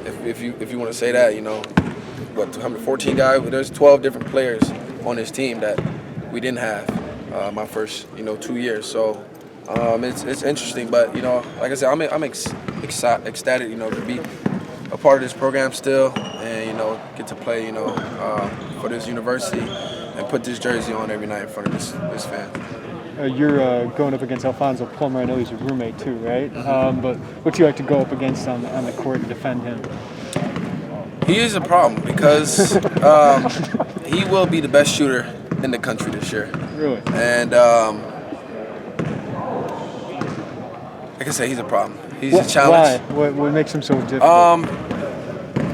if you want to say that, 14 guys. There's 12 different players on this team that we didn't have my first 2 years. So it's interesting, but like I said, I'm ecstatic to be a part of this program still, and get to play for this university and put this jersey on every night in front of this fan. You're going up against Alfonso Plumber. I know he's your roommate too, right? Mm-hmm. But what's you like to go up against on the court and defend him? He is a problem because he will be the best shooter in the country this year. Really? And like I said, he's a problem. He's a challenge. Why? What makes him so difficult?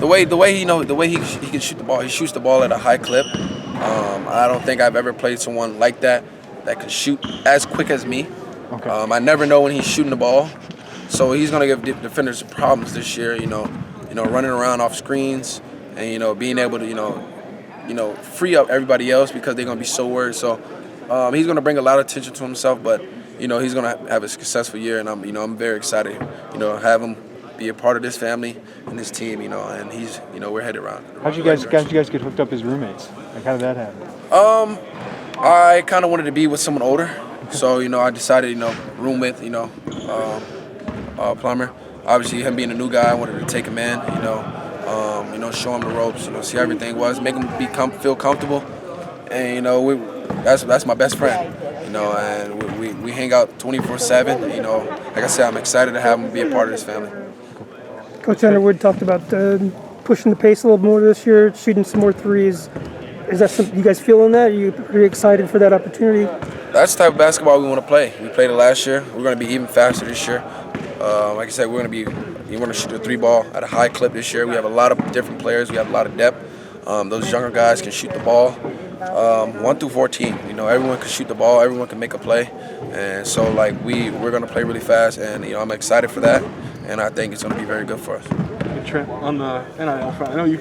The way he can shoot the ball. He shoots the ball at a high clip. I don't think I've ever played someone like that can shoot as quick as me. Okay. I never know when he's shooting the ball, so he's gonna give defenders problems this year. Running around off screens and being able to free up everybody else because they're gonna be so worried. So he's gonna bring a lot of attention to himself, but he's gonna have a successful year, and I'm very excited. Have him be a part of this family and this team. And he's we're headed around. How'd you guys get hooked up as roommates? Like, how did that happen? I kind of wanted to be with someone older, so I decided room with Plumber. Obviously, him being a new guy, I wanted to take him in, show him the ropes, see how everything was, make him feel comfortable, and that's my best friend, and we hang out 24/7. Like I said, I'm excited to have him be a part of this family. Coach Underwood talked about pushing the pace a little more this year, shooting some more threes. Is that something you guys feeling that? Are you pretty excited for that opportunity? That's the type of basketball we want to play. We played it last year. We're going to be even faster this year. Like I said, we're going to shoot the three ball at a high clip this year. We have a lot of different players. We have a lot of depth. Those younger guys can shoot the ball 1 through 14. Everyone can shoot the ball. Everyone can make a play. And so, we're going to play really fast, and I'm excited for that. And I think it's going to be very good for us. Trent, on the NIL front, I know you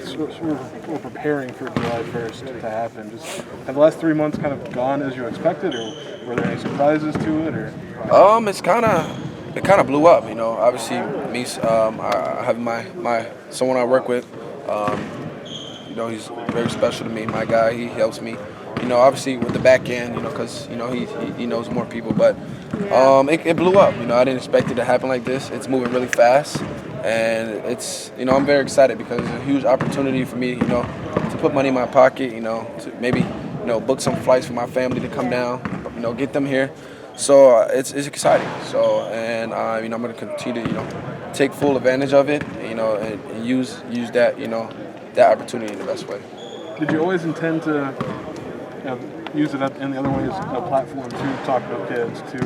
were preparing for July 1st to happen. Just have the last 3 months kind of gone as you expected, or were there any surprises to it? Or it kind of blew up. Obviously, me, I have my someone I work with. He's very special to me. My guy, he helps me. Obviously with the back end. Because he knows more people, but it blew up. I didn't expect it to happen like this. It's moving really fast. And it's, I'm very excited because it's a huge opportunity for me, to put money in my pocket, to maybe, book some flights for my family to come down, get them here. So it's exciting. So, and, I'm going to continue to, take full advantage of it, and use that, that opportunity in the best way. Did you always intend to use it in the other ways, a platform to talk to kids, to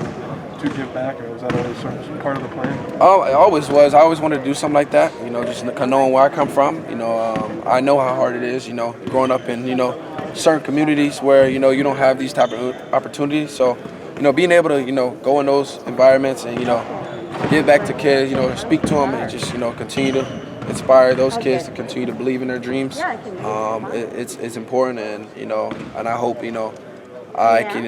give back, or was that always sort of part of the plan? Oh, it always was. I always wanted to do something like that, just knowing where I come from. I know how hard it is, growing up in, certain communities where, you don't have these type of opportunities. So, being able to, go in those environments and, give back to kids, speak to them and just, continue to inspire those kids to continue to believe in their dreams. It's important, and, and I hope, I can,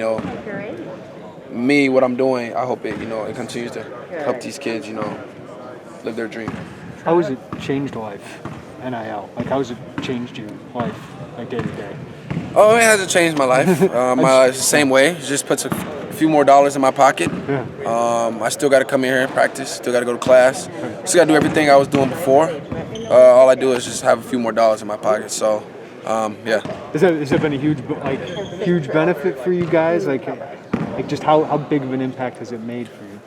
what I'm doing, I hope it, it continues to help these kids, live their dream. How has it changed life, NIL? Like, how has it changed your life, day to day? Oh, it hasn't changed my life. It's the same way. It just puts a few more dollars in my pocket. Yeah. I still got to come in here and practice. Still got to go to class. Still got to do everything I was doing before. All I do is just have a few more dollars in my pocket. So, yeah. Has that been a huge benefit for you guys? Like just how big of an impact has it made for you?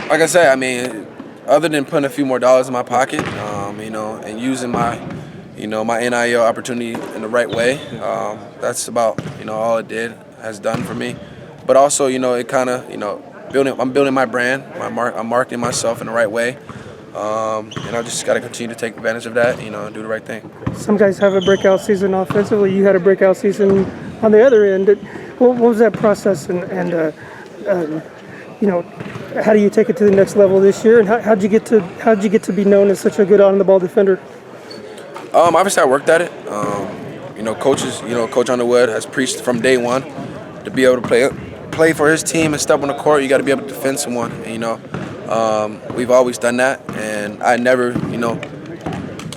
Like I said, other than putting a few more dollars in my pocket, and using my, my NIL opportunity in the right way, that's about, all it has done for me. But also, it kind of, I'm building my brand. I'm marketing myself in the right way. And I just got to continue to take advantage of that, and do the right thing. Some guys have a breakout season offensively. You had a breakout season on the other end. What was that process, and how do you take it to the next level this year? And how'd you get to be known as such a good on-the-ball defender? Obviously, I worked at it. Coaches, Coach Underwood has preached from day one to be able to play for his team and step on the court. You got to be able to defend someone. And, We've always done that, and I never,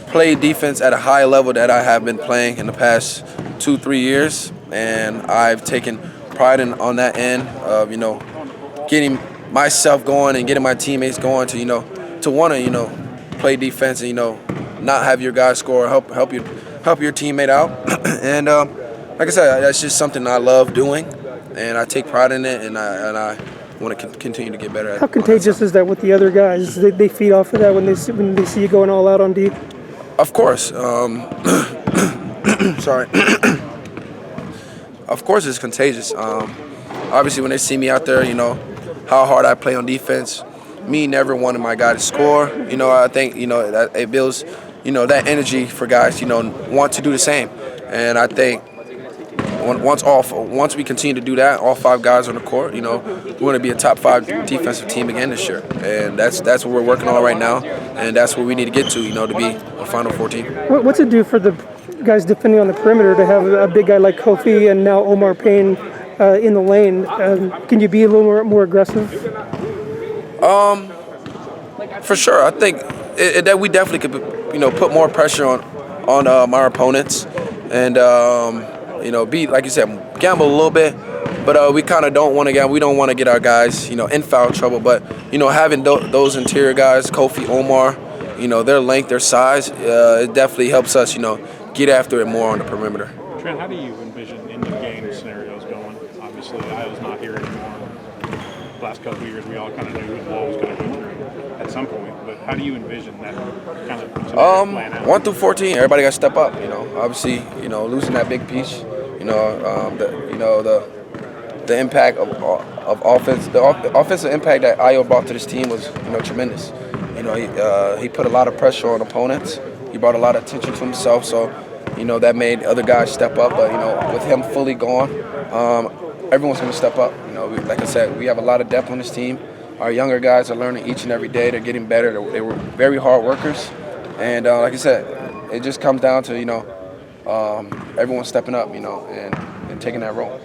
played defense at a high level that I have been playing in the past 2-3 years, and I've taken pride on that end of getting myself going and getting my teammates going to want to play defense and not have your guys score, help your teammate out, and like I said, that's just something I love doing, and I take pride in it, and I want to continue to get better at it. How contagious is that with the other guys? They feed off of that when they see you going all out on D? Of course. Sorry. Of course it's contagious. Obviously, when they see me out there, how hard I play on defense, me never wanting my guy to score, I think, that it builds, that energy for guys, want to do the same. And I think once we continue to do that, all 5 guys on the court, we're going to be a top 5 defensive team again this year, and that's what we're working on right now, and that's what we need to get to, to be a Final Four team. What's it do for the guys defending on the perimeter to have a big guy like Kofi and now Omar Payne in the lane? Can you be a little more aggressive? For sure, I think that we definitely could, put more pressure on our opponents, and be, like you said, gamble a little bit, but we kind of don't want to gamble. We don't want to get our guys, in foul trouble. But having those interior guys, Kofi, Omar, their length, their size, it definitely helps us, get after it more on the perimeter. Trent, how do you envision in-the-game scenarios going? Obviously, Iowa's not here anymore. The last couple of years, we all kind of knew who the ball was going to go through at some point. But how do you envision that kind of scenario playing out? 1 through 14, everybody got to step up. Obviously, losing that big piece. The impact of offense, the offensive impact that Iowa brought to this team was, tremendous. He put a lot of pressure on opponents. He brought a lot of attention to himself. So, that made other guys step up. But with him fully gone, everyone's going to step up. Like I said, we have a lot of depth on this team. Our younger guys are learning each and every day. They're getting better. They were very hard workers, and like I said, it just comes down to everyone stepping up, and taking that role.